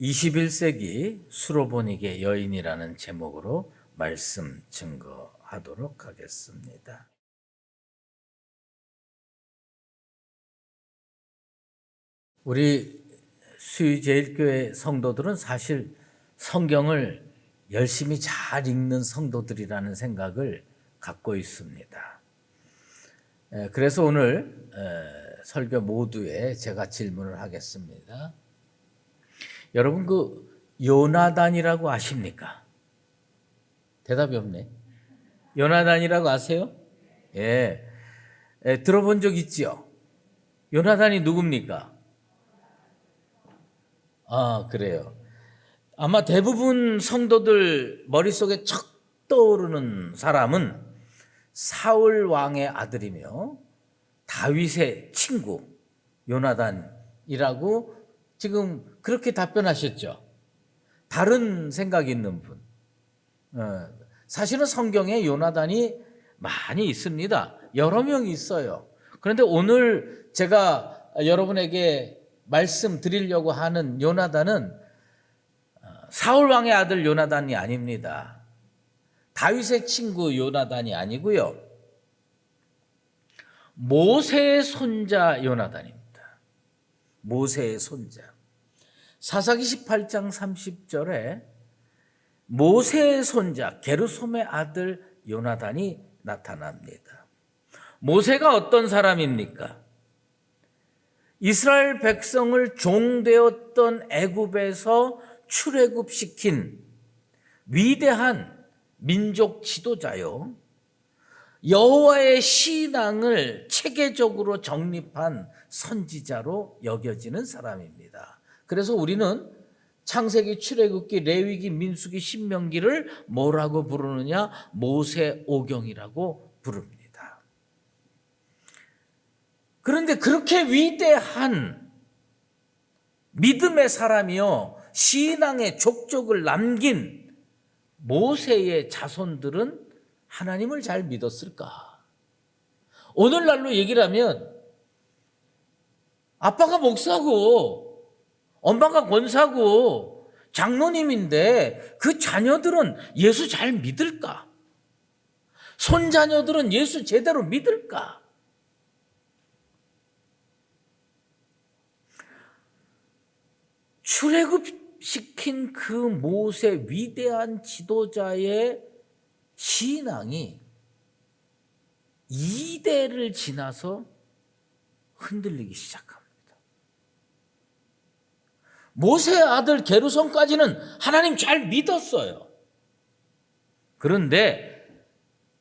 21세기 수로보니게 여인이라는 제목으로 말씀 증거하도록 하겠습니다. 우리 수유제일교회 성도들은 사실 성경을 열심히 잘 읽는 성도들이라는 생각을 갖고 있습니다. 그래서 오늘 설교 모두에 제가 질문을 하겠습니다. 여러분 요나단이라고 아십니까? 대답이 없네. 요나단이라고 아세요? 예. 들어본 적 있지요? 요나단이 누굽니까? 그래요. 아마 대부분 성도들 머릿속에 척 떠오르는 사람은 사울 왕의 아들이며 다윗의 친구 요나단이라고 지금 그렇게 답변하셨죠. 다른 생각 있는 분. 사실은 성경에 요나단이 많이 있습니다. 여러 명이 있어요. 그런데 오늘 제가 여러분에게 말씀드리려고 하는 요나단은 사울 왕의 아들 요나단이 아닙니다. 다윗의 친구 요나단이 아니고요. 모세의 손자 요나단입니다. 모세의 손자. 사사기 18장 30절에 모세의 손자 게르솜의 아들 요나단이 나타납니다. 모세가 어떤 사람입니까? 이스라엘 백성을 종되었던 애굽에서 출애굽시킨 위대한 민족 지도자요. 여호와의 신앙을 체계적으로 정립한 선지자로 여겨지는 사람입니다. 그래서 우리는 창세기, 출애굽기, 레위기, 민수기, 신명기를 뭐라고 부르느냐? 모세오경이라고 부릅니다. 그런데 그렇게 위대한 믿음의 사람이요, 신앙의 족적을 남긴 모세의 자손들은 하나님을 잘 믿었을까? 오늘날로 얘기를 하면 아빠가 목사고 엄마가 권사고 장로님인데 그 자녀들은 예수 잘 믿을까? 손자녀들은 예수 제대로 믿을까? 출애굽시킨 그 모세 위대한 지도자의 신앙이 2대를 지나서 흔들리기 시작합니다. 모세의 아들 게르솜까지는 하나님 잘 믿었어요. 그런데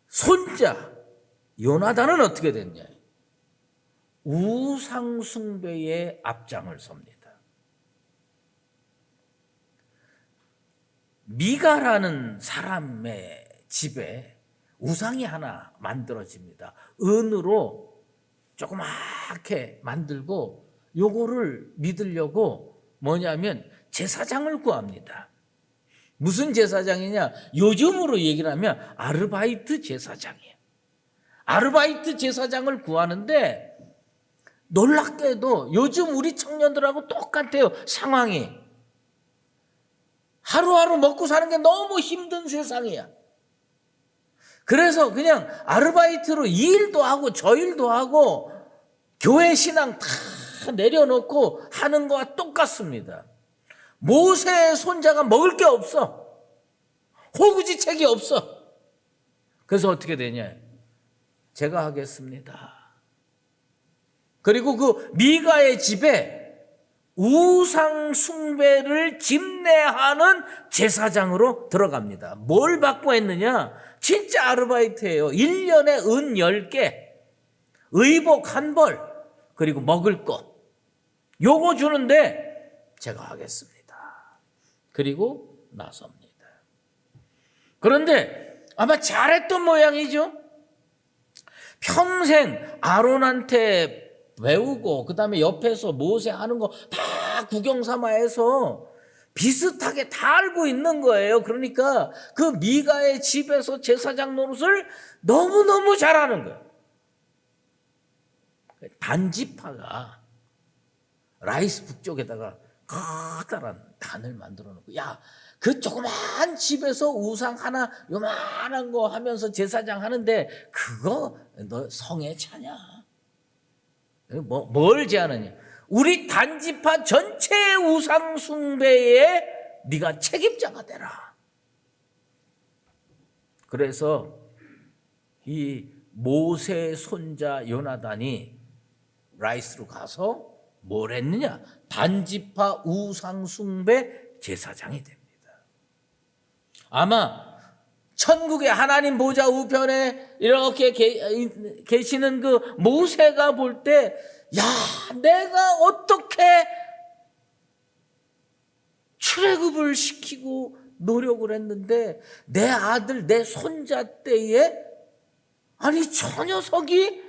손자 요나단은 어떻게 됐냐? 우상 숭배의 앞장을 섭니다. 미가라는 사람의 집에 우상이 하나 만들어집니다. 은으로 조그맣게 만들고 요거를 믿으려고 뭐냐면 제사장을 구합니다. 무슨 제사장이냐? 요즘으로 얘기를 하면 아르바이트 제사장이에요. 아르바이트 제사장을 구하는데 놀랍게도 요즘 우리 청년들하고 똑같아요. 상황이. 하루하루 먹고 사는 게 너무 힘든 세상이야. 그래서 그냥 아르바이트로 이 일도 하고 저 일도 하고 교회 신앙 다 내려놓고 하는 거와 똑같습니다. 모세의 손자가 먹을 게 없어. 호구지책이 없어. 그래서 어떻게 되냐? 제가 하겠습니다. 그리고 그 미가의 집에 우상 숭배를 집례하는 제사장으로 들어갑니다. 뭘 받고 했느냐? 진짜 아르바이트예요. 1년에 은 10개, 의복 1벌, 그리고 먹을 거. 요거 주는데 제가 하겠습니다. 그리고 나섭니다. 그런데 아마 잘했던 모양이죠. 평생 아론한테 배우고 그 다음에 옆에서 모세 하는 거 다 구경 삼아 해서 비슷하게 다 알고 있는 거예요. 그러니까 그 미가의 집에서 제사장 노릇을 너무너무 잘하는 거예요. 단지파가 라이스 북쪽에다가 커다란 단을 만들어 놓고, 야, 그 조그만 집에서 우상 하나 요만한 거 하면서 제사장 하는데 그거 너 성에 차냐? 뭘 제하느냐? 우리 단지파 전체 우상 숭배에 네가 책임자가 되라. 그래서 이 모세의 손자 요나단이 라이스로 가서 뭘 했느냐? 단지파 우상 숭배 제사장이 됩니다. 아마 천국의 하나님 보좌 우편에 이렇게 계시는 그 모세가 볼 때, 야, 내가 어떻게 출애굽을 시키고 노력을 했는데 내 아들, 내 손자 때에 아니 저 녀석이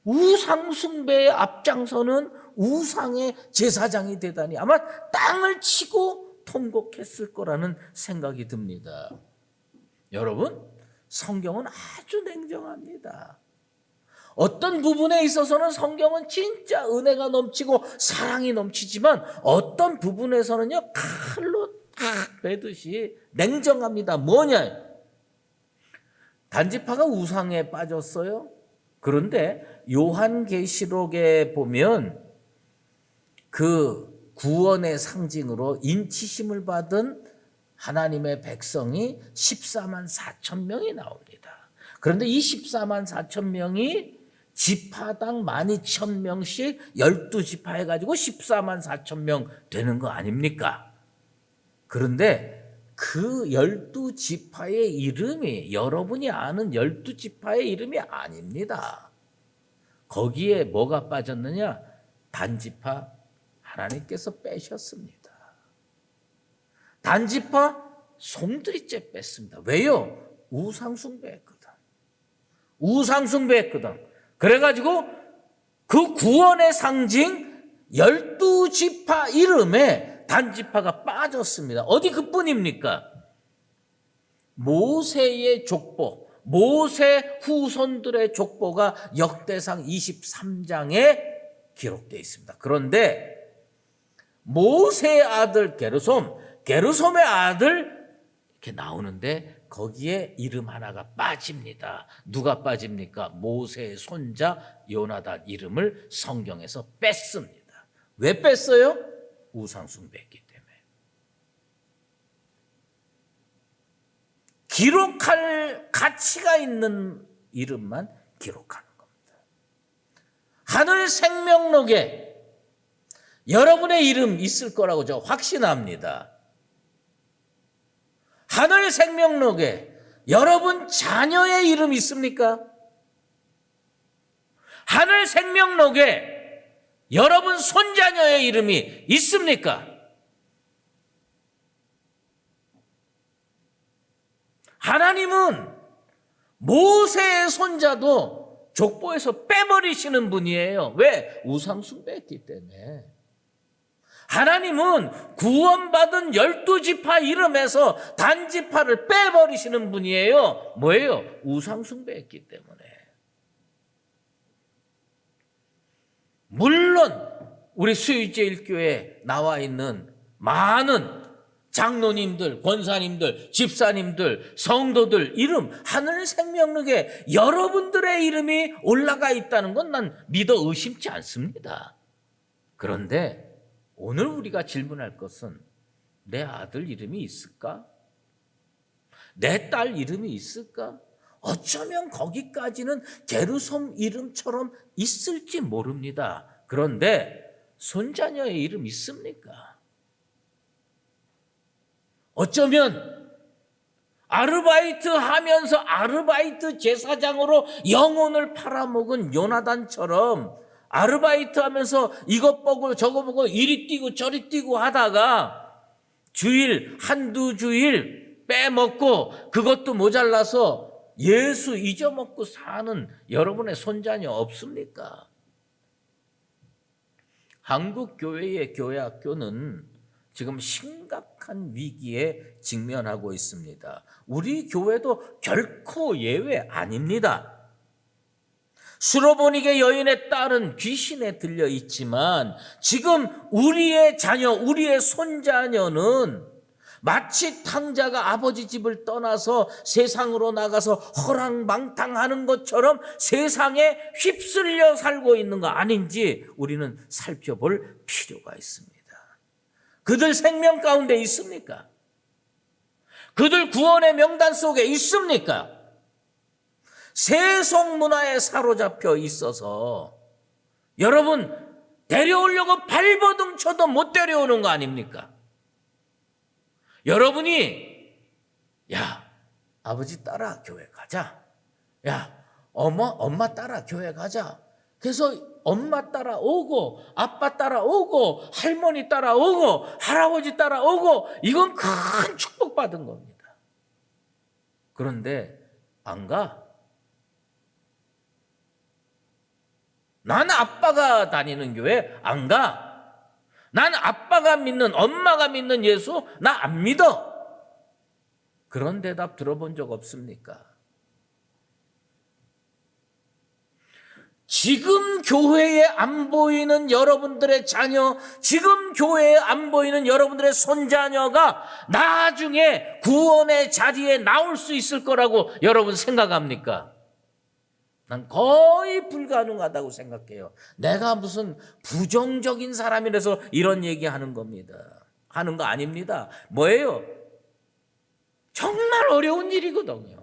우상 숭배에 앞장서는 우상의 제사장이 되다니 아마 땅을 치고 통곡했을 거라는 생각이 듭니다. 여러분, 성경은 아주 냉정합니다. 어떤 부분에 있어서는 성경은 진짜 은혜가 넘치고 사랑이 넘치지만 어떤 부분에서는요, 칼로 탁 베듯이 냉정합니다. 뭐냐? 단지파가 우상에 빠졌어요. 그런데 요한계시록에 보면 그 구원의 상징으로 인치심을 받은 하나님의 백성이 14만 4천 명이 나옵니다. 그런데 이 14만 4천 명이 지파당 12,000명씩 12지파 해가지고 14만 4천 명 되는 거 아닙니까? 그런데 그 12지파의 이름이 여러분이 아는 12지파의 이름이 아닙니다. 거기에 뭐가 빠졌느냐? 단지파 하나님께서 빼셨습니다. 단지파 송두리째 뺐습니다. 왜요? 우상숭배했거든. 우상숭배했거든. 그래가지고 그 구원의 상징 12지파 이름에 단지파가 빠졌습니다. 어디 그뿐입니까? 모세의 족보, 모세 후손들의 족보가 역대상 23장에 기록되어 있습니다. 그런데 모세의 아들 게르솜의 아들 이렇게 나오는데 거기에 이름 하나가 빠집니다. 누가 빠집니까? 모세의 손자 요나단 이름을 성경에서 뺐습니다. 왜 뺐어요? 우상숭배했기 때문에. 기록할 가치가 있는 이름만 기록하는 겁니다. 하늘 생명록에 여러분의 이름 있을 거라고 저 확신합니다. 하늘 생명록에 여러분 자녀의 이름 있습니까? 하늘 생명록에 여러분 손자녀의 이름이 있습니까? 하나님은 모세의 손자도 족보에서 빼버리시는 분이에요. 왜? 우상 숭배했기 때문에. 하나님은 구원받은 12지파 이름에서 단지파를 빼버리시는 분이에요. 뭐예요? 우상 숭배했기 때문에. 물론 우리 수유제일교회에 나와 있는 많은 장로님들, 권사님들, 집사님들, 성도들 이름 하늘 생명록에 여러분들의 이름이 올라가 있다는 건 난 믿어 의심치 않습니다. 그런데 오늘 우리가 질문할 것은 내 아들 이름이 있을까? 내 딸 이름이 있을까? 어쩌면 거기까지는 게르솜 이름처럼 있을지 모릅니다. 그런데 손자녀의 이름 있습니까? 어쩌면 아르바이트 하면서 아르바이트 제사장으로 영혼을 팔아먹은 요나단처럼 아르바이트 하면서 이것 보고 저거 보고 이리 뛰고 저리 뛰고 하다가 주일 한두 주일 빼먹고 그것도 모자라서 예수 잊어먹고 사는 여러분의 손자녀 없습니까? 한국 교회의 교회학교는 지금 심각한 위기에 직면하고 있습니다. 우리 교회도 결코 예외 아닙니다. 수로보니게 여인의 딸은 귀신에 들려 있지만 지금 우리의 자녀, 우리의 손자녀는 마치 탕자가 아버지 집을 떠나서 세상으로 나가서 허랑방탕하는 것처럼 세상에 휩쓸려 살고 있는 거 아닌지 우리는 살펴볼 필요가 있습니다. 그들 생명 가운데 있습니까? 그들 구원의 명단 속에 있습니까? 세속 문화에 사로잡혀 있어서 여러분 데려오려고 발버둥 쳐도 못 데려오는 거 아닙니까? 여러분이 야 아버지 따라 교회 가자, 야 엄마 따라 교회 가자, 그래서 엄마 따라오고 아빠 따라오고 할머니 따라오고 할아버지 따라오고 이건 큰 축복받은 겁니다. 그런데 안 가. 난 아빠가 다니는 교회 안 가. 난 아빠가 믿는, 엄마가 믿는 예수 나 안 믿어. 그런 대답 들어본 적 없습니까? 지금 교회에 안 보이는 여러분들의 자녀, 지금 교회에 안 보이는 여러분들의 손자녀가 나중에 구원의 자리에 나올 수 있을 거라고 여러분 생각합니까? 난 거의 불가능하다고 생각해요. 내가 무슨 부정적인 사람이라서 이런 얘기하는 겁니다. 하는 거 아닙니다. 뭐예요? 정말 어려운 일이거든요.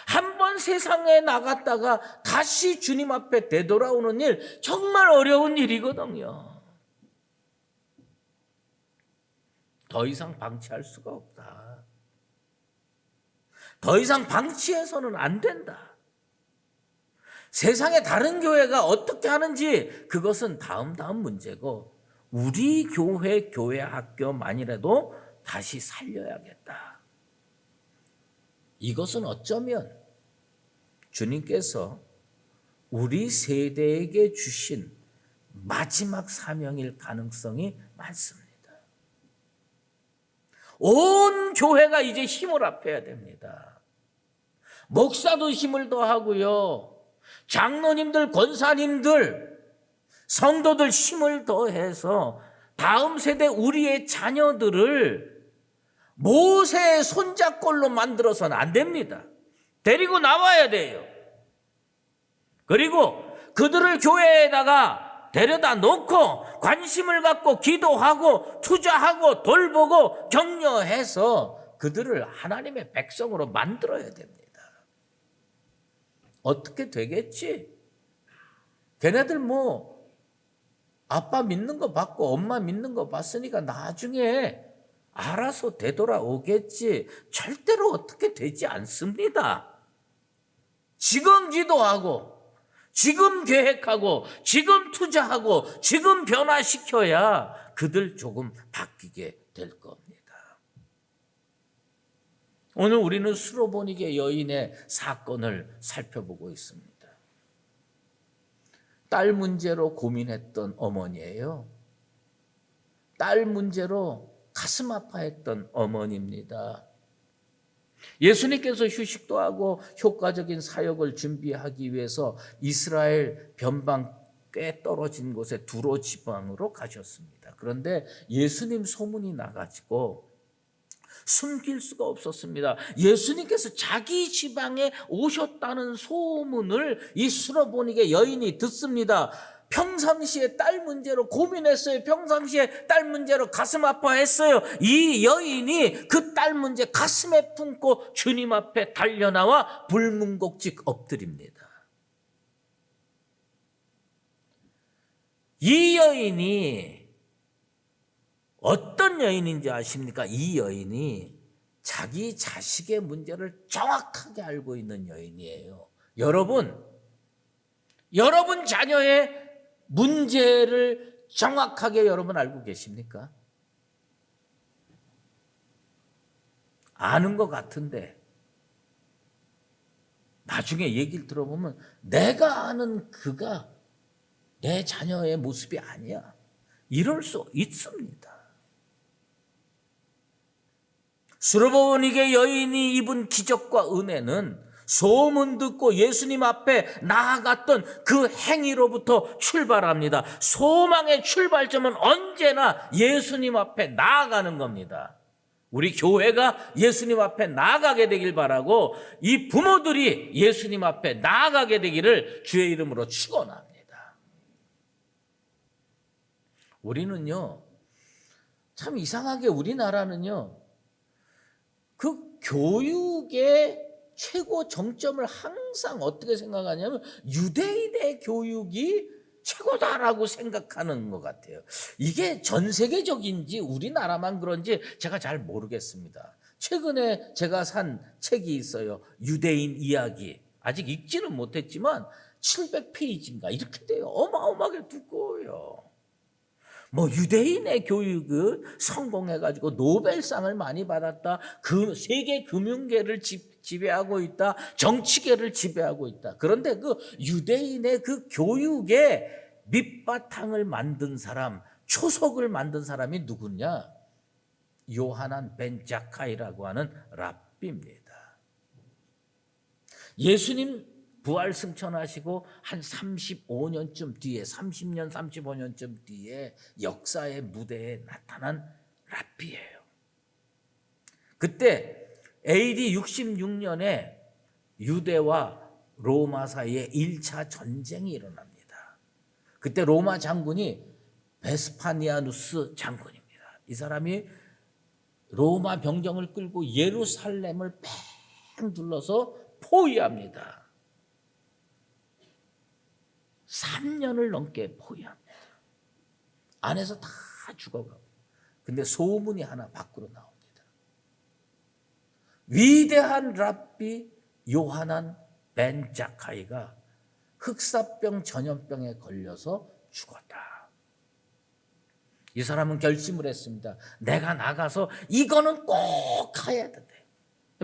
한번 세상에 나갔다가 다시 주님 앞에 되돌아오는 일 정말 어려운 일이거든요. 더 이상 방치할 수가 없다. 더 이상 방치해서는 안 된다. 세상의 다른 교회가 어떻게 하는지 그것은 다음 문제고 우리 교회 학교만이라도 다시 살려야겠다. 이것은 어쩌면 주님께서 우리 세대에게 주신 마지막 사명일 가능성이 많습니다. 온 교회가 이제 힘을 합해야 됩니다. 목사도 힘을 더하고요. 장로님들, 권사님들, 성도들 힘을 더해서 다음 세대 우리의 자녀들을 모세의 손자꼴로 만들어서는 안 됩니다. 데리고 나와야 돼요. 그리고 그들을 교회에다가 데려다 놓고 관심을 갖고 기도하고 투자하고 돌보고 격려해서 그들을 하나님의 백성으로 만들어야 됩니다. 어떻게 되겠지? 걔네들 뭐 아빠 믿는 거 봤고 엄마 믿는 거 봤으니까 나중에 알아서 되돌아오겠지. 절대로 어떻게 되지 않습니다. 지금 기도하고 지금 계획하고 지금 투자하고 지금 변화시켜야 그들 조금 바뀌게 될 겁니다. 오늘 우리는 수로보니게 여인의 사건을 살펴보고 있습니다. 딸 문제로 고민했던 어머니예요. 딸 문제로 가슴 아파했던 어머니입니다. 예수님께서 휴식도 하고 효과적인 사역을 준비하기 위해서 이스라엘 변방 꽤 떨어진 곳에 두로 지방으로 가셨습니다. 그런데 예수님 소문이 나가지고 숨길 수가 없었습니다. 예수님께서 자기 지방에 오셨다는 소문을 이 수로보니게 여인이 듣습니다. 평상시에 딸 문제로 고민했어요. 평상시에 딸 문제로 가슴 아파했어요. 이 여인이 그 딸 문제 가슴에 품고 주님 앞에 달려나와 불문곡직 엎드립니다. 이 여인이 어떤 여인인지 아십니까? 이 여인이 자기 자식의 문제를 정확하게 알고 있는 여인이에요. 여러분 자녀의 문제를 정확하게 여러분 알고 계십니까? 아는 것 같은데 나중에 얘기를 들어보면 내가 아는 그가 내 자녀의 모습이 아니야. 이럴 수 있습니다. 수로보니게 여인이 입은 기적과 은혜는 소문 듣고 예수님 앞에 나아갔던 그 행위로부터 출발합니다. 소망의 출발점은 언제나 예수님 앞에 나아가는 겁니다. 우리 교회가 예수님 앞에 나아가게 되길 바라고 이 부모들이 예수님 앞에 나아가게 되기를 주의 이름으로 축원합니다. 우리는요, 참 이상하게 우리나라는요, 그 교육의 최고 정점을 항상 어떻게 생각하냐면 유대인의 교육이 최고다라고 생각하는 것 같아요. 이게 전 세계적인지 우리나라만 그런지 제가 잘 모르겠습니다. 최근에 제가 산 책이 있어요. 유대인 이야기. 아직 읽지는 못했지만 700페이지인가 이렇게 돼요. 어마어마하게 두꺼워요. 뭐 유대인의 교육을 성공해가지고 노벨상을 많이 받았다. 그 세계 금융계를 지배하고 있다. 정치계를 지배하고 있다. 그런데 그 유대인의 그 교육의 밑바탕을 만든 사람, 초석을 만든 사람이 누구냐? 요하난 벤 자카이라고 하는 랍비입니다. 예수님 부활 승천하시고 한 35년쯤 뒤에 30년 35년쯤 뒤에 역사의 무대에 나타난 랍비예요. 그때 AD 66년에 유대와 로마 사이에 1차 전쟁이 일어납니다. 그때 로마 장군이 베스파니아누스 장군입니다. 이 사람이 로마 병정을 끌고 예루살렘을 팽 둘러서 포위합니다. 3년을 넘게 포위합니다. 안에서 다 죽어가고. 근데 소문이 하나 밖으로 나옵니다. 위대한 랍비 요하난 벤 자카이가 흑사병 전염병에 걸려서 죽었다. 이 사람은 결심을 했습니다. 내가 나가서 이거는 꼭 가야 된대.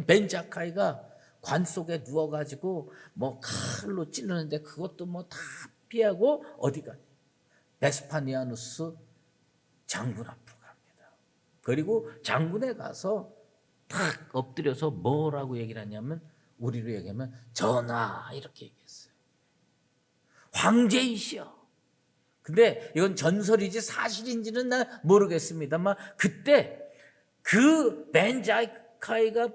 벤 자카이가 관 속에 누워가지고 뭐 칼로 찌르는데 그것도 뭐 다 피하고 어디가 베스파니아누스 장군 앞으로 갑니다. 그리고 장군에 가서 탁 엎드려서 뭐라고 얘기를 하냐면 우리로 얘기하면 전하 이렇게 얘기했어요. 황제이시여. 근데 이건 전설이지 사실인지는 난 모르겠습니다만 그때 그 벤 자카이가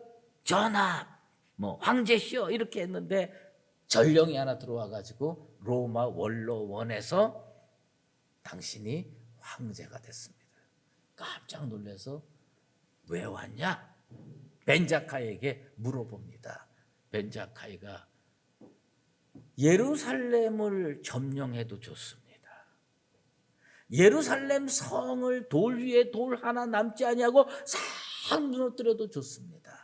전하 뭐 황제시여 이렇게 했는데 전령이 하나 들어와 가지고 로마 원로원에서 당신이 황제가 됐습니다. 깜짝 놀라서 왜 왔냐? 벤 자카이에게 물어봅니다. 벤 자카이가 예루살렘을 점령해도 좋습니다. 예루살렘 성을 돌 위에 돌 하나 남지 아니하고 싹 무너뜨려도 좋습니다.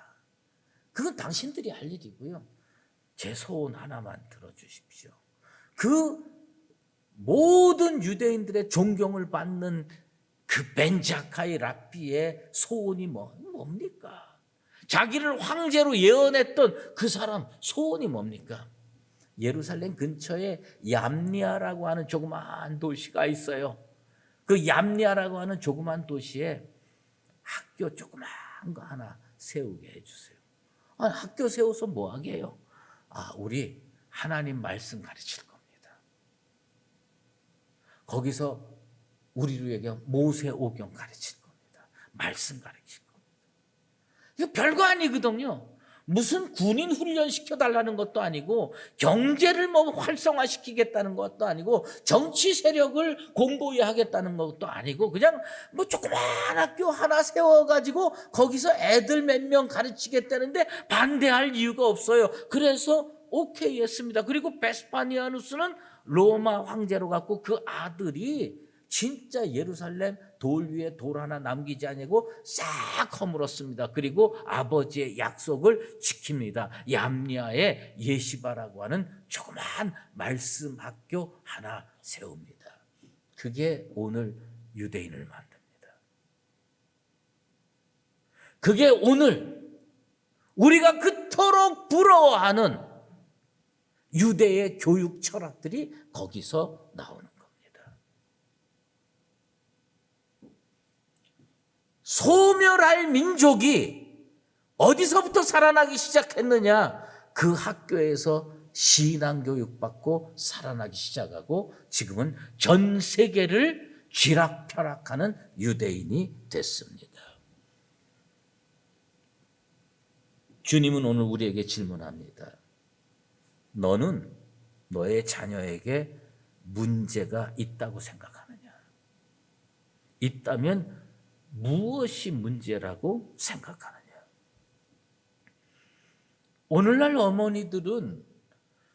그건 당신들이 할 일이고요. 제 소원 하나만 들어주십시오. 그 모든 유대인들의 존경을 받는 그 벤 자카이 랍비의 소원이 뭡니까? 자기를 황제로 예언했던 그 사람 소원이 뭡니까? 예루살렘 근처에 얌리아라고 하는 조그만 도시가 있어요. 그 얌리아라고 하는 조그만 도시에 학교 조그만 거 하나 세우게 해주세요. 학교 세워서 뭐 하게 해요? 우리 하나님 말씀 가르칠 겁니다. 거기서 우리로 얘기하면 모세오경 가르칠 겁니다. 말씀 가르칠 겁니다. 이거 별거 아니거든요. 무슨 군인 훈련 시켜달라는 것도 아니고 경제를 뭐 활성화시키겠다는 것도 아니고 정치 세력을 공고히 하겠다는 것도 아니고 그냥 뭐 조그만 학교 하나 세워가지고 거기서 애들 몇 명 가르치겠다는데 반대할 이유가 없어요. 그래서 오케이 했습니다. 그리고 베스파니아누스는 로마 황제로 갔고 그 아들이 진짜 예루살렘 돌 위에 돌 하나 남기지 아니고 싹 허물었습니다. 그리고 아버지의 약속을 지킵니다. 얌리아의 예시바라고 하는 조그만 말씀 학교 하나 세웁니다. 그게 오늘 유대인을 만듭니다. 그게 오늘 우리가 그토록 부러워하는 유대의 교육 철학들이 거기서 나오는 겁니다. 소멸할 민족이 어디서부터 살아나기 시작했느냐? 그 학교에서 신앙교육 받고 살아나기 시작하고 지금은 전 세계를 쥐락펴락하는 유대인이 됐습니다. 주님은 오늘 우리에게 질문합니다. 너는 너의 자녀에게 문제가 있다고 생각하느냐? 있다면 무엇이 문제라고 생각하느냐? 오늘날 어머니들은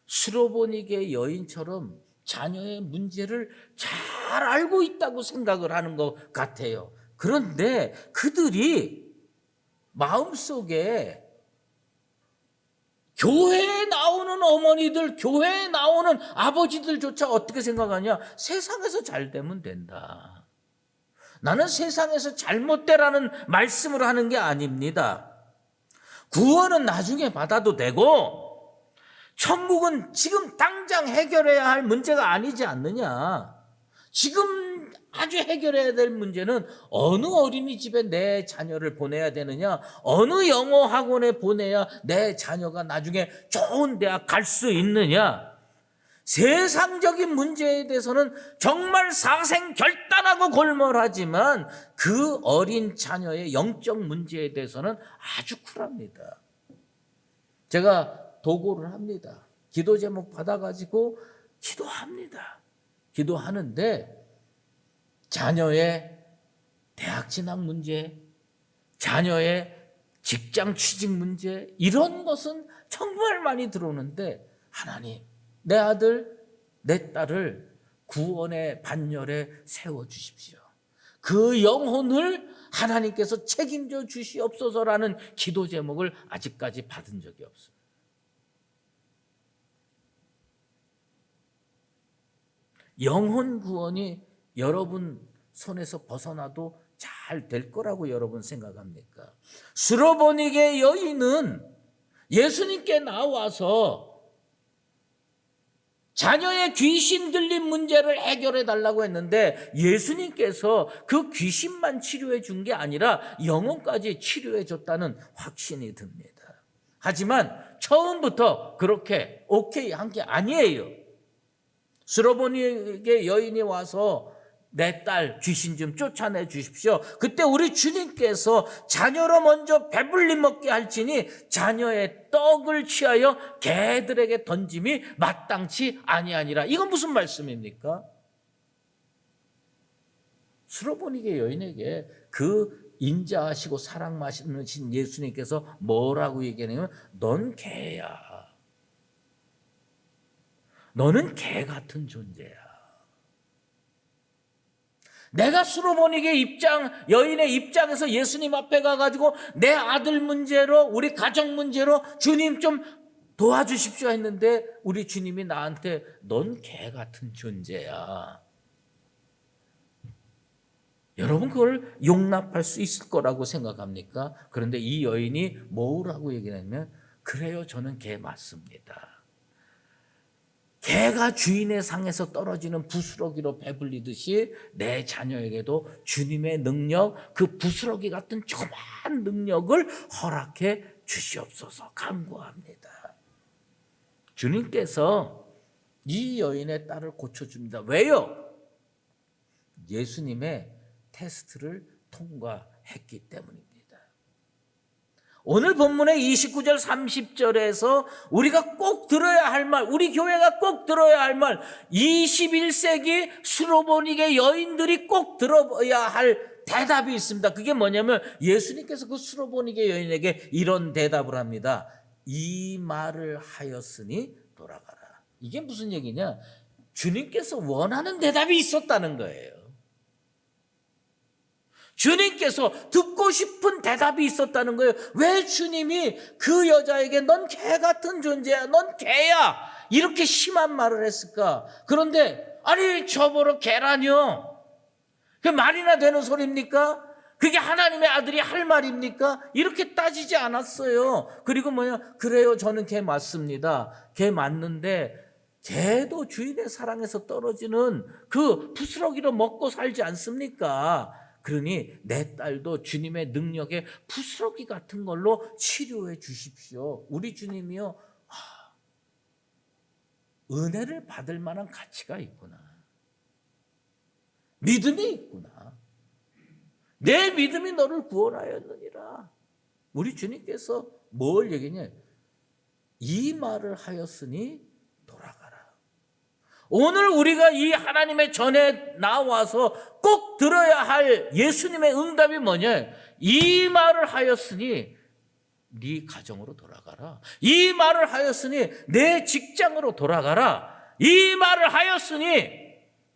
수로보니게 여인처럼 자녀의 문제를 잘 알고 있다고 생각을 하는 것 같아요. 그런데 그들이 마음속에 교회에 나오는 어머니들, 교회에 나오는 아버지들조차 어떻게 생각하냐? 세상에서 잘 되면 된다. 나는 세상에서 잘못되라는 말씀을 하는 게 아닙니다. 구원은 나중에 받아도 되고 천국은 지금 당장 해결해야 할 문제가 아니지 않느냐. 지금 아주 해결해야 될 문제는 어느 어린이집에 내 자녀를 보내야 되느냐, 어느 영어 학원에 보내야 내 자녀가 나중에 좋은 대학 갈 수 있느냐. 세상적인 문제에 대해서는 정말 사생결단하고 골몰하지만 그 어린 자녀의 영적 문제에 대해서는 아주 쿨합니다. 제가 도고를 합니다. 기도 제목 받아가지고 기도합니다. 기도하는데 자녀의 대학 진학 문제, 자녀의 직장 취직 문제, 이런 것은 정말 많이 들어오는데, 하나님, 내 아들, 내 딸을 구원의 반열에 세워주십시오. 그 영혼을 하나님께서 책임져 주시옵소서라는 기도 제목을 아직까지 받은 적이 없습니다. 영혼 구원이 여러분 손에서 벗어나도 잘 될 거라고 여러분 생각합니까? 수로보니게 여인은 예수님께 나와서 자녀의 귀신 들린 문제를 해결해 달라고 했는데 예수님께서 그 귀신만 치료해 준 게 아니라 영혼까지 치료해 줬다는 확신이 듭니다. 하지만 처음부터 그렇게 오케이 한 게 아니에요. 수로보니게 여인이 와서 내 딸 귀신 좀 쫓아내 주십시오. 그때 우리 주님께서 자녀로 먼저 배불리 먹게 할지니 자녀의 떡을 취하여 개들에게 던짐이 마땅치 아니하니라. 이건 무슨 말씀입니까? 수로보니게 여인에게 그 인자하시고 사랑 많으신 예수님께서 뭐라고 얘기하냐면 넌 개야. 너는 개 같은 존재야. 내가 수로보니게 여인의 입장에서 예수님 앞에 가가지고 내 아들 문제로, 우리 가정 문제로 주님 좀 도와주십시오 했는데 우리 주님이 나한테 넌 개 같은 존재야. 여러분 그걸 용납할 수 있을 거라고 생각합니까? 그런데 이 여인이 뭐라고 얘기하냐면 그래요, 저는 개 맞습니다. 개가 주인의 상에서 떨어지는 부스러기로 배불리듯이 내 자녀에게도 주님의 능력, 그 부스러기 같은 조그만 능력을 허락해 주시옵소서 간구합니다. 주님께서 이 여인의 딸을 고쳐줍니다. 왜요? 예수님의 테스트를 통과했기 때문입니다. 오늘 본문의 29절 30절에서 우리가 꼭 들어야 할 말, 우리 교회가 꼭 들어야 할 말, 21세기 수로보니게 여인들이 꼭 들어야 할 대답이 있습니다. 그게 뭐냐면 예수님께서 그 수로보니게 여인에게 이런 대답을 합니다. 이 말을 하였으니 돌아가라. 이게 무슨 얘기냐? 주님께서 원하는 대답이 있었다는 거예요. 주님께서 듣고 싶은 대답이 있었다는 거예요. 왜 주님이 그 여자에게 넌 개 같은 존재야, 넌 개야, 이렇게 심한 말을 했을까? 그런데 아니 저보러 개라뇨? 그게 말이나 되는 소리입니까? 그게 하나님의 아들이 할 말입니까? 이렇게 따지지 않았어요. 그리고 그래요, 저는 개 맞습니다. 개 맞는데 개도 주인의 사랑에서 떨어지는 그 부스러기로 먹고 살지 않습니까? 그러니 내 딸도 주님의 능력에 부스러기 같은 걸로 치료해 주십시오. 우리 주님이요, 은혜를 받을 만한 가치가 있구나. 믿음이 있구나. 내 믿음이 너를 구원하였느니라. 우리 주님께서 뭘 얘기냐? 이 말을 하였으니 돌아가라. 오늘 우리가 이 하나님의 전에 나와서 꼭 들어야 할 예수님의 응답이 뭐냐? 이 말을 하였으니 네 가정으로 돌아가라. 이 말을 하였으니 내 직장으로 돌아가라. 이 말을 하였으니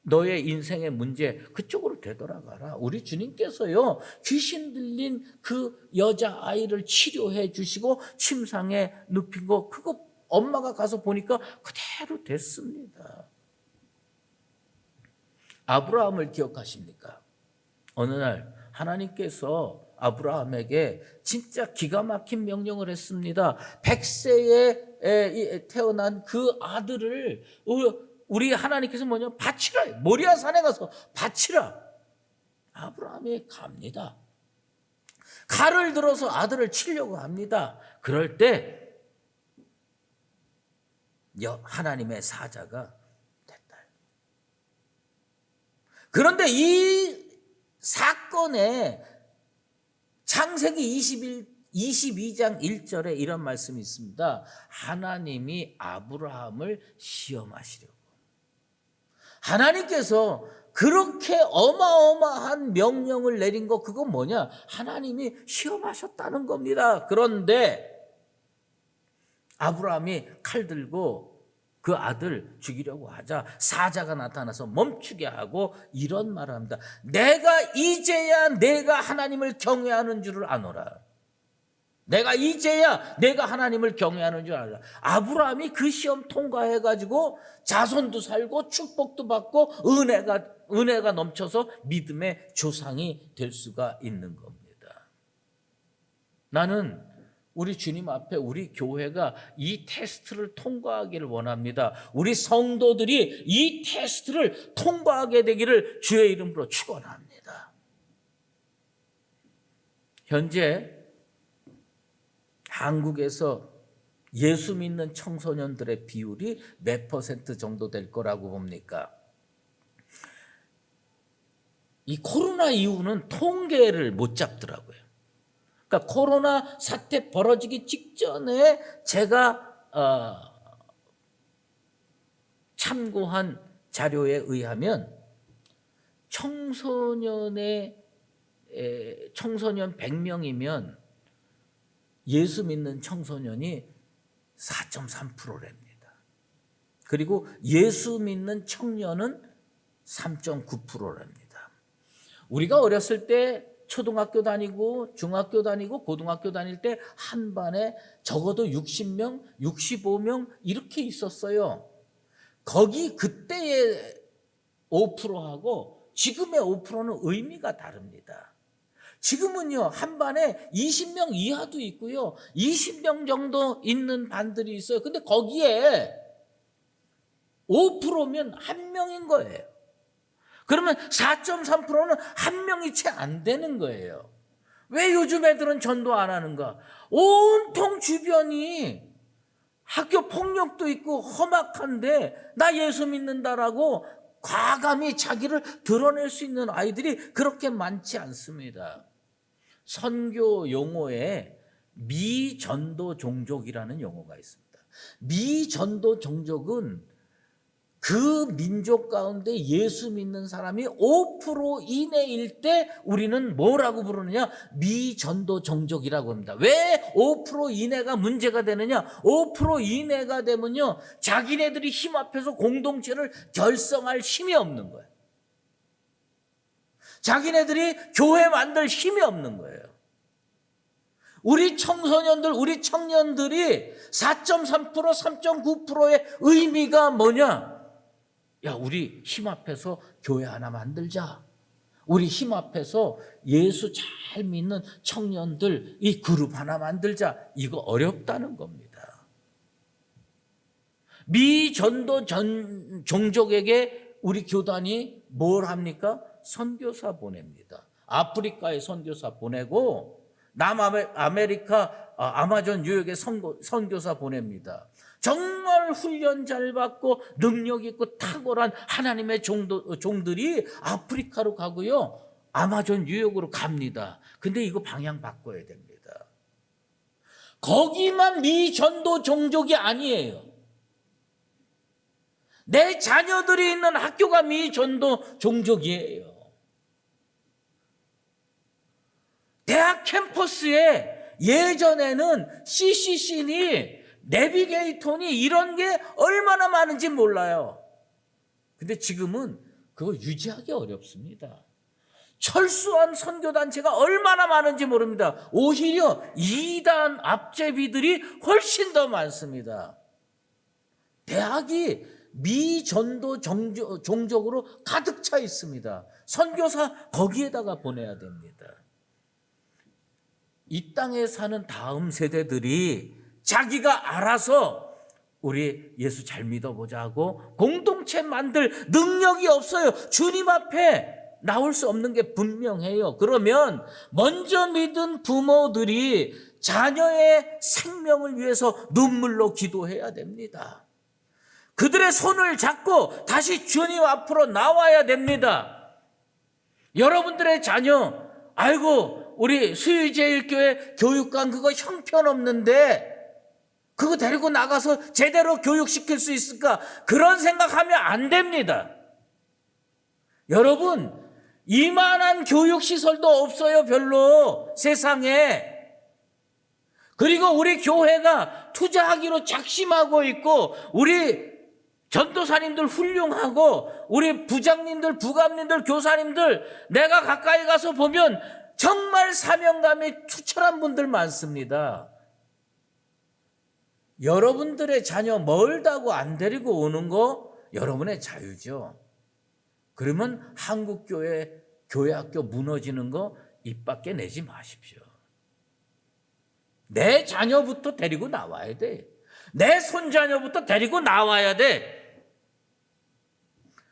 너의 인생의 문제 그쪽으로 되돌아가라. 우리 주님께서요, 귀신 들린 그 여자아이를 치료해 주시고 침상에 눕힌 거, 그거 엄마가 가서 보니까 그대로 됐습니다. 아브라함을 기억하십니까? 어느 날 하나님께서 아브라함에게 진짜 기가 막힌 명령을 했습니다. 100세에 태어난 그 아들을 우리 하나님께서 뭐냐? 바치라. 모리아 산에 가서 바치라. 아브라함이 갑니다. 칼을 들어서 아들을 치려고 합니다. 그럴 때 하나님의 사자가 됐다. 그런데 이 사건에 창세기 22장 1절에 이런 말씀이 있습니다. 하나님이 아브라함을 시험하시려고. 하나님께서 그렇게 어마어마한 명령을 내린 거, 그건 뭐냐? 하나님이 시험하셨다는 겁니다. 그런데 아브라함이 칼 들고 그 아들 죽이려고 하자 사자가 나타나서 멈추게 하고 이런 말을 합니다. 이제야 내가 하나님을 경외하는 줄을 아노라. 이제야 내가 하나님을 경외하는 줄 알라. 아브라함이 그 시험 통과해가지고 자손도 살고 축복도 받고 은혜가 넘쳐서 믿음의 조상이 될 수가 있는 겁니다. 나는 우리 주님 앞에 우리 교회가 이 테스트를 통과하기를 원합니다. 우리 성도들이 이 테스트를 통과하게 되기를 주의 이름으로 축원합니다. 현재 한국에서 예수 믿는 청소년들의 비율이 몇 % 정도 될 거라고 봅니까? 이 코로나 이후는 통계를 못 잡더라고요. 그러니까 코로나 사태 벌어지기 직전에 제가 참고한 자료에 의하면 청소년 100명이면 예수 믿는 청소년이 4.3%랍니다. 그리고 예수 믿는 청년은 3.9%랍니다. 우리가 어렸을 때 초등학교 다니고 중학교 다니고 고등학교 다닐 때 한 반에 적어도 60명, 65명 이렇게 있었어요. 거기 그때의 5%하고 지금의 5%는 의미가 다릅니다. 지금은요, 한 반에 20명 이하도 있고요, 20명 정도 있는 반들이 있어요. 근데 거기에 5%면 한 명인 거예요. 그러면 4.3%는 한 명이 채 안 되는 거예요. 왜 요즘 애들은 전도 안 하는가? 온통 주변이 학교 폭력도 있고 험악한데 나 예수 믿는다라고 과감히 자기를 드러낼 수 있는 아이들이 그렇게 많지 않습니다. 선교 용어에 미전도 종족이라는 용어가 있습니다. 미전도 종족은 그 민족 가운데 예수 믿는 사람이 5% 이내일 때 우리는 뭐라고 부르느냐? 미전도 종족이라고 합니다. 왜 5% 이내가 문제가 되느냐? 5% 이내가 되면요, 자기네들이 힘 앞에서 공동체를 결성할 힘이 없는 거예요. 자기네들이 교회 만들 힘이 없는 거예요. 우리 청소년들, 우리 청년들이 4.3%, 3.9%의 의미가 뭐냐? 야, 우리 힘 앞에서 교회 하나 만들자. 우리 힘 앞에서 예수 잘 믿는 청년들 이 그룹 하나 만들자. 이거 어렵다는 겁니다. 미전도 종족에게 우리 교단이 뭘 합니까? 선교사 보냅니다. 아프리카에 선교사 보내고 남아메리카 아마존 뉴욕에 선교사 보냅니다. 정말 훈련 잘 받고 능력 있고 탁월한 하나님의 종들이 아프리카로 가고요. 아마존 뉴욕으로 갑니다. 근데 이거 방향 바꿔야 됩니다. 거기만 미전도 종족이 아니에요. 내 자녀들이 있는 학교가 미전도 종족이에요. 대학 캠퍼스에 예전에는 CCC니 내비게이터니 이런 게 얼마나 많은지 몰라요. 근데 지금은 그거 유지하기 어렵습니다. 철수한 선교단체가 얼마나 많은지 모릅니다. 오히려 이단 앞제비들이 훨씬 더 많습니다. 대학이 미전도 종족으로 가득 차 있습니다. 선교사 거기에다가 보내야 됩니다. 이 땅에 사는 다음 세대들이 자기가 알아서 우리 예수 잘 믿어보자 하고 공동체 만들 능력이 없어요. 주님 앞에 나올 수 없는 게 분명해요. 그러면 먼저 믿은 부모들이 자녀의 생명을 위해서 눈물로 기도해야 됩니다. 그들의 손을 잡고 다시 주님 앞으로 나와야 됩니다. 여러분들의 자녀, 아이고 우리 수유제일교회 교육관 그거 형편없는데 그거 데리고 나가서 제대로 교육시킬 수 있을까? 그런 생각하면 안 됩니다. 여러분, 이만한 교육시설도 없어요, 별로 세상에. 그리고 우리 교회가 투자하기로 작심하고 있고 우리 전도사님들 훌륭하고 우리 부장님들, 부감님들, 교사님들 내가 가까이 가서 보면 정말 사명감이 투철한 분들 많습니다. 여러분들의 자녀 멀다고 안 데리고 오는 거 여러분의 자유죠. 그러면 한국교회 교회학교 무너지는 거 입 밖에 내지 마십시오. 내 자녀부터 데리고 나와야 돼. 내 손자녀부터 데리고 나와야 돼.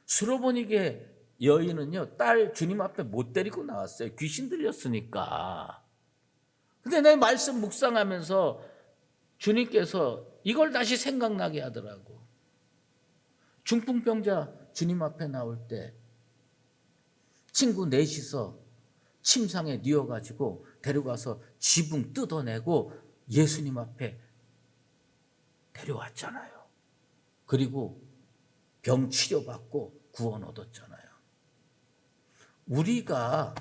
수로보니게 여인은요, 딸 주님 앞에 못 데리고 나왔어요. 귀신 들렸으니까. 근데 내 말씀 묵상하면서 주님께서 이걸 다시 생각나게 하더라고. 중풍병자 주님 앞에 나올 때 친구 넷이서 침상에 뉘어가지고 데려가서 지붕 뜯어내고 예수님 앞에 데려왔잖아요. 그리고 병 치료받고 구원 얻었잖아요. 우리가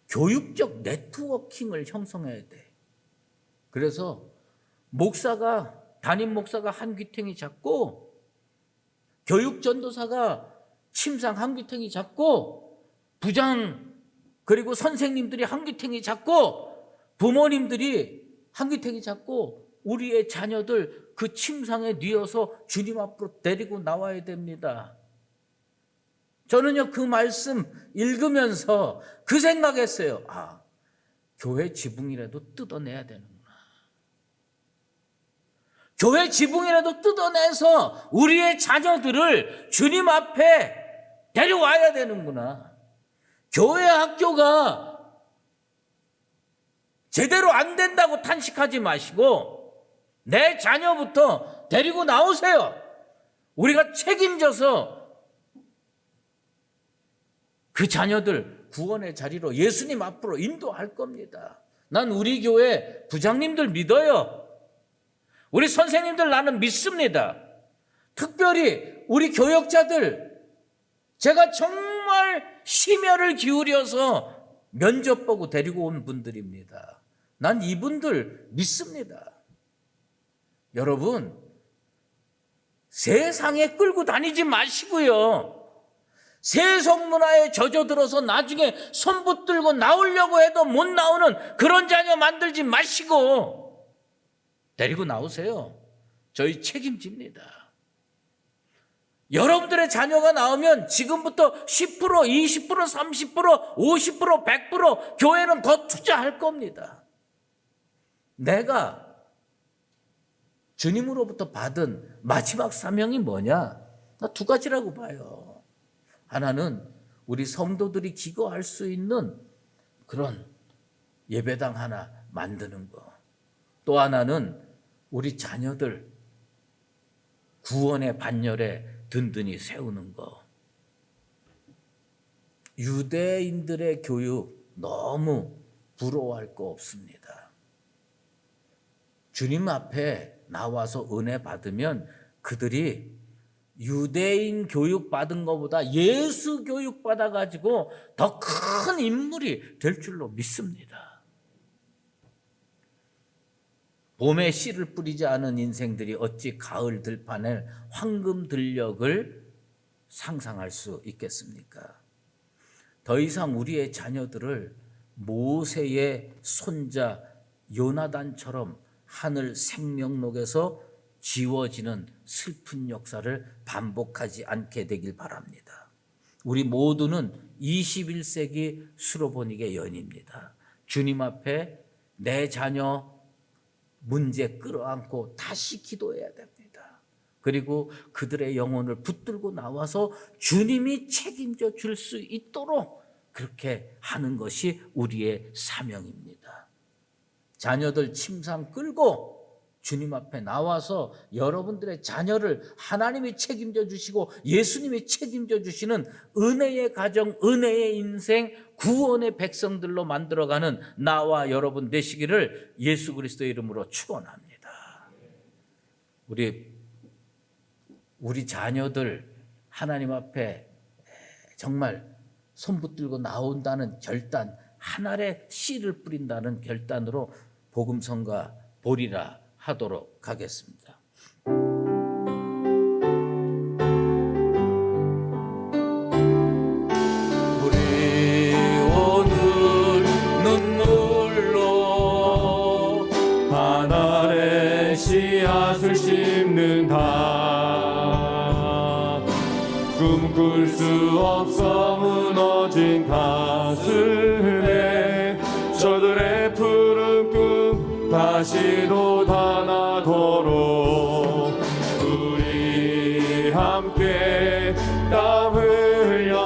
교육적 네트워킹을 형성해야 돼. 그래서 담임 목사가 한 귀퉁이 잡고 교육전도사가 침상 한 귀퉁이 잡고 부장 그리고 선생님들이 한 귀퉁이 잡고 부모님들이 한 귀퉁이 잡고 우리의 자녀들 그 침상에 뉘어서 주님 앞으로 데리고 나와야 됩니다. 저는요 그 말씀 읽으면서 그 생각했어요. 교회 지붕이라도 뜯어내야 되는구나. 교회 지붕이라도 뜯어내서 우리의 자녀들을 주님 앞에 데려와야 되는구나. 교회 학교가 제대로 안 된다고 탄식하지 마시고 내 자녀부터 데리고 나오세요. 우리가 책임져서 그 자녀들 구원의 자리로 예수님 앞으로 인도할 겁니다. 난 우리 교회 부장님들 믿어요. 우리 선생님들 나는 믿습니다. 특별히 우리 교역자들 제가 정말 심혈을 기울여서 면접 보고 데리고 온 분들입니다. 난 이분들 믿습니다. 여러분 세상에 끌고 다니지 마시고요. 세속 문화에 젖어들어서 나중에 손 붙들고 나오려고 해도 못 나오는 그런 자녀 만들지 마시고 데리고 나오세요. 저희 책임집니다. 여러분들의 자녀가 나오면 지금부터 10%, 20%, 30%, 50%, 100% 교회는 더 투자할 겁니다. 내가 주님으로부터 받은 마지막 사명이 뭐냐? 나 두 가지라고 봐요. 하나는 우리 성도들이 기거할 수 있는 그런 예배당 하나 만드는 거. 또 하나는 우리 자녀들 구원의 반열에 든든히 세우는 거. 유대인들의 교육 너무 부러워할 거 없습니다. 주님 앞에 나와서 은혜 받으면 그들이 유대인 교육 받은 것보다 예수 교육 받아가지고 더 큰 인물이 될 줄로 믿습니다. 봄에 씨를 뿌리지 않은 인생들이 어찌 가을 들판에 황금 들녘을 상상할 수 있겠습니까? 더 이상 우리의 자녀들을 모세의 손자 요나단처럼 하늘 생명록에서 지워지는 슬픈 역사를 반복하지 않게 되길 바랍니다. 우리 모두는 21세기 수로보닉의 연입니다. 주님 앞에 내 자녀 문제 끌어안고 다시 기도해야 됩니다. 그리고 그들의 영혼을 붙들고 나와서 주님이 책임져 줄 수 있도록 그렇게 하는 것이 우리의 사명입니다. 자녀들 침상 끌고 주님 앞에 나와서 여러분들의 자녀를 하나님이 책임져 주시고 예수님이 책임져 주시는 은혜의 가정, 은혜의 인생, 구원의 백성들로 만들어가는 나와 여러분 되시기를 예수 그리스도의 이름으로 축원합니다. 우리 자녀들 하나님 앞에 정말 손 붙들고 나온다는 결단, 하늘에 씨를 뿌린다는 결단으로 복음성가 보리라 하도록 하겠습니다. 우리 오늘 눈물로 하늘에 씨앗을 심는다. 꿈꿀 수 없어 무너진 가슴에 저들의 푸른 꿈 다시 돋아나도록 우리 함께 땀 흘려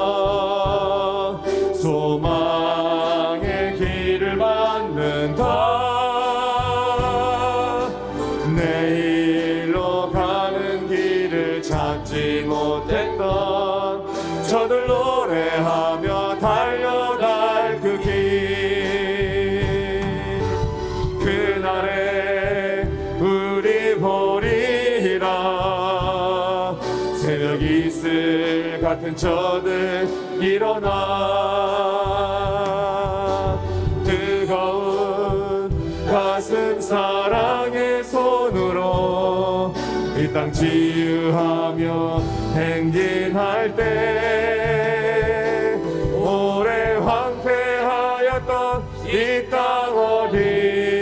소망의 길을 만든다. 내일로 가는 길을 찾지 못했던 저들 노래하며 달려갈 그 길, 그날에 우리 보리라. 새벽 이슬 같은 저들 일어나 뜨거운 가슴 사랑의 손으로 이 땅 치유하며 행진할 때 오래 황폐하였던 이 땅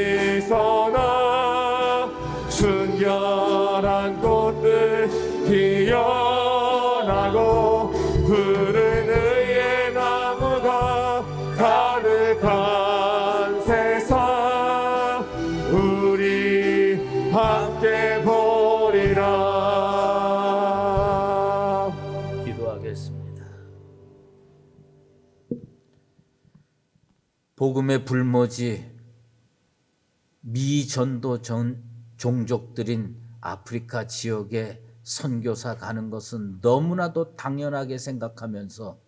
어디서나 순결한 꽃들 피어나고 푸른 의의 나무가 가득한 세상 우리 함께 보리라. 기도하겠습니다. 복음의 불모지 미전도 종족들인 아프리카 지역에 선교사 가는 것은 너무나도 당연하게 생각하면서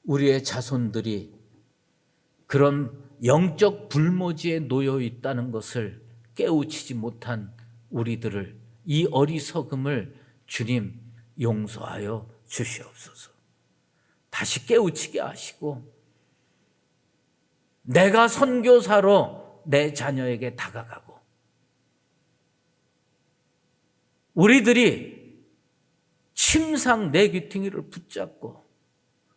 우리의 자손들이 그런 영적 불모지에 놓여 있다는 것을 깨우치지 못한 우리들을, 이 어리석음을 주님 용서하여 주시옵소서. 다시 깨우치게 하시고 내가 선교사로 내 자녀에게 다가가고 우리들이 침상 내 귀퉁이를 붙잡고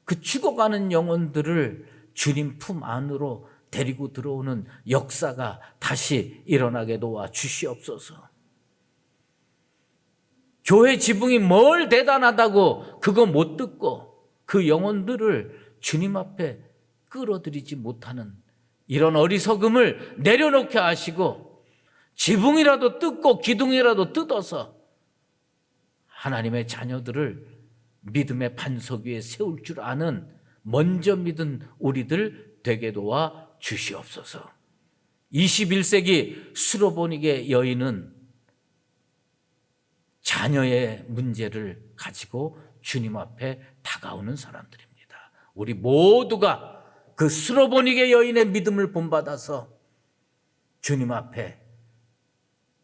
그 죽어가는 영혼들을 주님 품 안으로 데리고 들어오는 역사가 다시 일어나게 도와 주시옵소서. 교회 지붕이 뭘 대단하다고 그거 못 듣고 그 영혼들을 주님 앞에 끌어들이지 못하는 이런 어리석음을 내려놓게 하시고 지붕이라도 뜯고 기둥이라도 뜯어서 하나님의 자녀들을 믿음의 반석 위에 세울 줄 아는 먼저 믿은 우리들 되게 도와 주시옵소서. 21세기 스로보니게 여인은 자녀의 문제를 가지고 주님 앞에 다가오는 사람들입니다. 우리 모두가 그 스로보니게 여인의 믿음을 본받아서 주님 앞에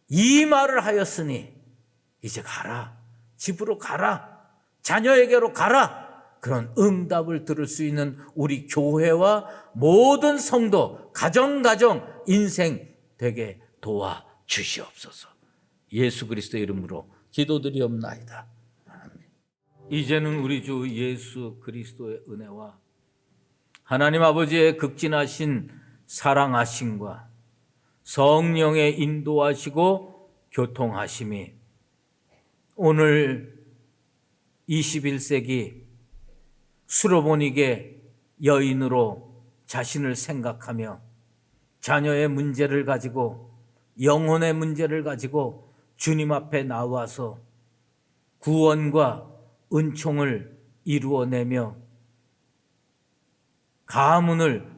이 말을 하였으니 이제 가라, 집으로 가라, 자녀에게로 가라, 그런 응답을 들을 수 있는 우리 교회와 모든 성도, 가정 인생 되게 도와 주시옵소서. 예수 그리스도의 이름으로 기도드리옵나이다. 아멘. 이제는 우리 주 예수 그리스도의 은혜와 하나님 아버지의 극진하신 사랑하심과 성령의 인도하시고 교통하심이 오늘 21세기 스로보니게 여인으로 자신을 생각하며 자녀의 문제를 가지고 영혼의 문제를 가지고 주님 앞에 나와서 구원과 은총을 이루어내며 가문을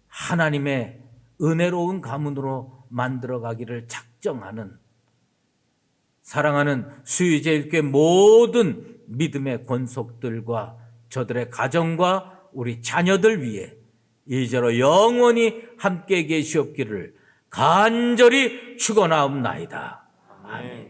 하나님의 은혜로운 가문으로 만들어가기를 작정하는 사랑하는 수유제일교회 모든 믿음의 권속들과 저들의 가정과 우리 자녀들 위해 이제로 영원히 함께 계시옵기를 간절히 축원하옵나이다. 아멘.